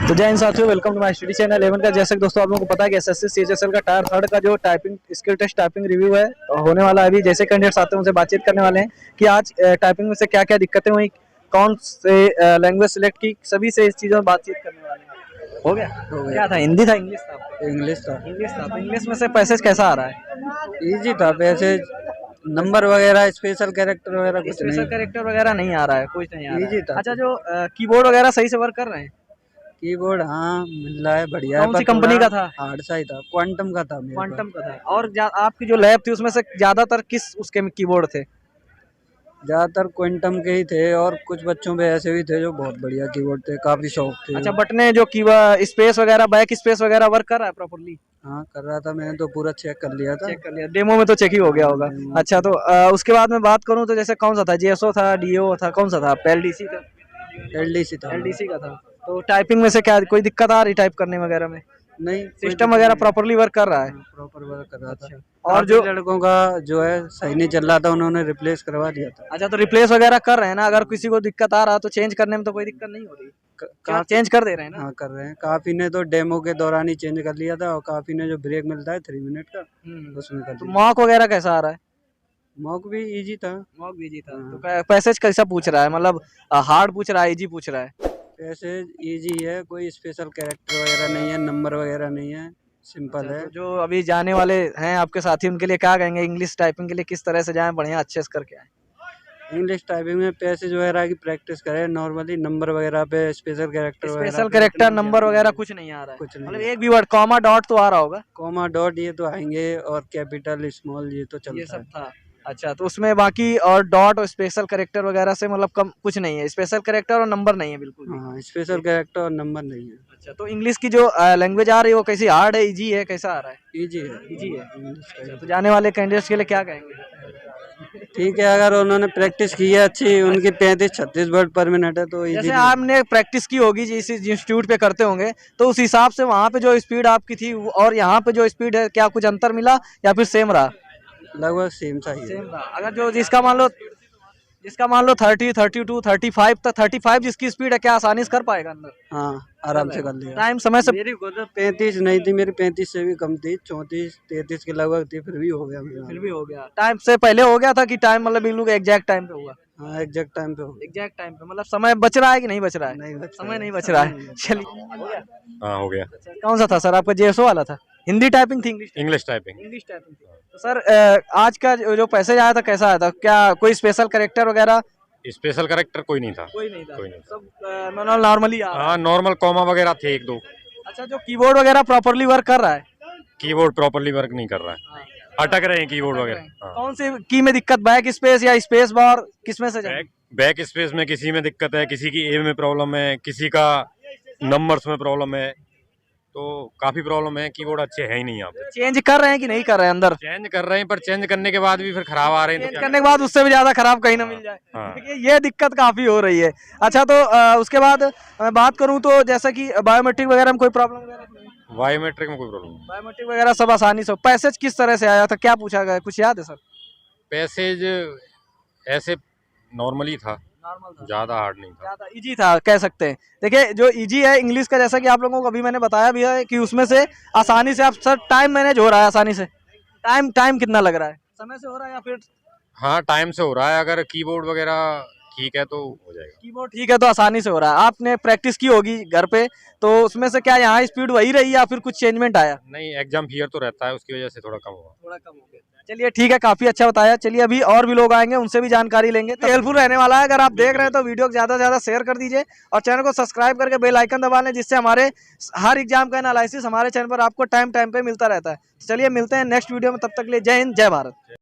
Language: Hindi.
तो जय हिंद साथियों, welcome to my study channel 11 का। जैसे कि दोस्तों आप लोगों को पता है कि एसएससी सीएचएसएल का टायर 3 का जो typing skill test typing review है होने वाला है। अभी जैसे कैंडिडेट्स आते हैं उनसे बातचीत करने वाले हैं कि आज टाइपिंग में से क्या क्या दिक्कतें हुई, कौन से लैंग्वेज सिलेक्ट की, सभी से इस चीज़ों में बातचीत करने वाले हैं। हो गया? क्या था, हिंदी था इंग्लिश था? इंग्लिश था। इंग्लिश था। तो इंग्लिश में से पैसेज कैसा आ रहा है? इजी था पैसेज, नंबर वगैरह स्पेशल कैरेक्टर वगैरह कुछ स्पेशल नहीं। कैरेक्टर वगैरह नहीं आ रहा है, कुछ नहीं आ रहा इजी है। था। अच्छा, जो कीबोर्ड वगैरह सही से वर्क कर रहे हैं? कीबोर्ड हाँ मिल रहा है, बढ़िया है। कौन सी पर कंपनी थोड़ा का था? हार्ड सा ही था, क्वांटम का था मेरे क्वांटम पास। का था। और आपकी जो लैब थी उसमें से ज्यादातर किस उसके में कीबोर्ड थे? ज्यादातर क्वांटम के ही थे और कुछ बच्चों पे ऐसे भी थे जो बहुत बढ़िया कीबोर्ड थे, काफी शौक थे। अच्छा, बटने जो की स्पेस वगैरह, बैक स्पेस वगैरह वर्क कर रहा है प्रॉपर्ली? हाँ कर रहा था, मैंने तो पूरा चेक कर लिया था। चेक कर लिया, डेमो में तो चेक ही हो गया होगा। डेमो अच्छा, तो उसके बाद में बात करूं तो जैसे कौन सा था, जीएसओ था, डीओ था, कौन सा था, एलडीसी था? एलडीसी था। एलडीसी का था। तो टाइपिंग में से क्या कोई दिक्कत आ रही टाइप करने वगैरह में? नहीं, सिस्टम वगैरह प्रॉपर्ली वर्क कर रहा है? प्रॉपर वर्क कर रहा था। अच्छा। और और जो लड़कों का जो है सही नहीं चल रहा था, उन्होंने रिप्लेस करवा दिया था। अच्छा, तो रिप्लेस वगैरह कर रहे हैं ना? अगर किसी को दिक्कत आ रहा तो चेंज करने में तो कोई दिक्कत नहीं हो रही? क्या चेंज कर दे रहे हैं ना? हाँ कर रहे हैं। काफी ने तो डेमो के दौरान ही चेंज कर लिया था और काफी ने जो ब्रेक मिलता है 3 मिनट का उसमें कर तो दिया। मॉक वगैरह कैसा आ रहा है? मॉक भी इजी था। मॉक बीजी था। हाँ। तो पैसेज कैसा पूछ रहा है, मतलब हार्ड पूछ रहा है, इजी पूछ रहा है? पैसेज इजी है, कोई स्पेशल कैरेक्टर वगैरह नहीं है, नंबर वगैरह नहीं है, सिंपल अच्छा, है। तो जो अभी जाने वाले हैं आपके साथी उनके लिए क्या कहेंगे, इंग्लिश टाइपिंग के लिए किस तरह से जाएं बढ़िया अच्छे से करके आए? इंग्लिश टाइपिंग में पैसेज वगैरह की प्रैक्टिस करें, नॉर्मली नंबर वगैरह पे स्पेशल कैरेक्टर वगैरह स्पेशल पे कैरेक्टर इतना नंबर ध्यान वगैरह नहीं कुछ नहीं आ रहा है? कुछ नहीं मतलब है। एक भी वर्ड कॉमा डॉट तो आ रहा होगा? कॉमा डॉट ये तो आएंगे और कैपिटल स्मॉल ये तो ये चलता सब है। था। अच्छा, तो उसमें बाकी और डॉट और स्पेशल कैरेक्टर वगैरह से मतलब कम कुछ नहीं है, स्पेशल कैरेक्टर और नंबर नहीं है बिल्कुल भी? हाँ स्पेशल कैरेक्टर और नंबर नहीं है। अच्छा, तो इंग्लिश की जो लैंग्वेज आ रही है वो कैसी, हार्ड है, इजी है, कैसा आ रहा है? इजी है। इजी है। इंग्लिश अच्छा, तो जाने वाले कैंडिडेट्स के लिए क्या कहेंगे? ठीक है, अगर उन्होंने प्रैक्टिस की है अच्छी, उनकी 35-36 वर्ड पर मिनट है तो जैसे इजीली। आपने प्रैक्टिस की होगी जिस इंस्टीट्यूट पे करते होंगे, तो उस हिसाब से वहाँ पे जो स्पीड आपकी थी और यहाँ पे जो स्पीड है, क्या कुछ अंतर मिला या फिर सेम रहा? लगभग सेम सा ही है। सेम रहा। अगर जो जिसका मान लो 30, 32, 35 तक, 35 जिसकी स्पीड है, क्या आसानी से कर पाएगा अंदर? हाँ आराम से कर लिया। टाइम समय से? मेरी खुद 35 नहीं थी, मेरी 35 से भी कम थी, 34-33 के लगभग थी, फिर भी हो गया मेरा। फिर भी हो गया। टाइम से पहले हो गया था कि टाइम मतलब बिल्कुल एग्जैक्ट टाइम पे हुआ? हाँ एग्जैक्ट टाइम पे हो गया। एग्जैक्ट टाइम पे मतलब समय बच रहा है कि नहीं बच रहा है? नहीं बच समय नहीं बच रहा है। चलिए, हाँ हो गया। कौन सा था सर आपका, जेएसओ वाला था? हिंदी टाइपिंग थी, इंग्लिश टाइपिंग। इंग्लिश टाइपिंग थी। तो सर आज का जो पैसेज आया था कैसा आया था, क्या कोई स्पेशल कैरेक्टर वगैरह? स्पेशल कैरेक्टर कोई नहीं था। कोई नहीं था, कोई नहीं। सब नॉर्मली आ रहा है। हाँ नॉर्मल कॉमा वगैरह थे एक दो। अच्छा, जो कीबोर्ड वगैरह प्रॉपर्ली वर्क कर रहा है? कीबोर्ड प्रॉपर्ली वर्क नहीं कर रहा है, अटक रहे हैं कीबोर्ड वगैरह। हाँ। कौन सी की में दिक्कत, बैक स्पेस या स्पेस बार, किसमें से जाए? बैक स्पेस में किसी में दिक्कत है, किसी की ए में प्रॉब्लम है, किसी का नंबर्स में प्रॉब्लम है, तो काफी प्रॉब्लम है। कीबोर्ड अच्छे है ही नहीं यहाँ पे। चेंज कर रहे हैं कि नहीं कर रहे हैं अंदर? चेंज कर रहे हैं, पर चेंज करने के बाद भी फिर खराब आ रहे हैं, तो चेंज क्या करने के बाद उससे भी ज्यादा खराब कहीं ना मिल जाए। हाँ। देखिए, ये दिक्कत काफी हो रही है। अच्छा, तो उसके बाद मैं बात करूं तो जैसा कि बायोमेट्रिक वगैरह में कोई प्रॉब्लम वगैरह तो नहीं? बायोमेट्रिक में कोई प्रॉब्लम नहीं। बायोमेट्रिक वगैरह सब आसानी से। पैसेज किस तरह से आया था, क्या पूछा गया, कुछ याद है सर? पैसेज ऐसे नॉर्मली था, नॉर्मल था, ज्यादा हार्ड नहीं था। ज्यादा इजी था कह सकते हैं। देखिए, जो इजी है इंग्लिश का, जैसा कि आप लोगों को अभी मैंने बताया भी है कि उसमें से आसानी से आप सर टाइम मैनेज हो रहा है आसानी से। टाइम टाइम कितना लग रहा है, समय से हो रहा है या फिर? हाँ टाइम से हो रहा है, अगर कीबोर्ड वगैरह ठीक है तो हो जाएगा। कीबोर्ड ठीक है तो आसानी से हो रहा है। आपने प्रैक्टिस की होगी घर पे, तो उसमें से क्या यहाँ स्पीड वही रही या फिर कुछ चेंजमेंट आया? नहीं, एग्जाम फियर तो रहता है, उसकी वजह से थोड़ा कम हुआ। थोड़ा कम हो गया। चलिए ठीक है, काफी अच्छा बताया। चलिए अभी और भी लोग आएंगे, उनसे भी जानकारी लेंगे, तो हेल्पफुल रहने वाला है। अगर आप देख रहे हैं तो वीडियो को ज्यादा से ज्यादा शेयर कर दीजिए और चैनल को सब्सक्राइब करके बेल आइकन दबा लें, जिससे हमारे हर एग्जाम का एनालिसिस हमारे चैनल पर आपको टाइम टाइम पे मिलता रहता है। चलिए मिलते हैं नेक्स्ट वीडियो में, तब तक के लिए जय हिंद, जय भारत।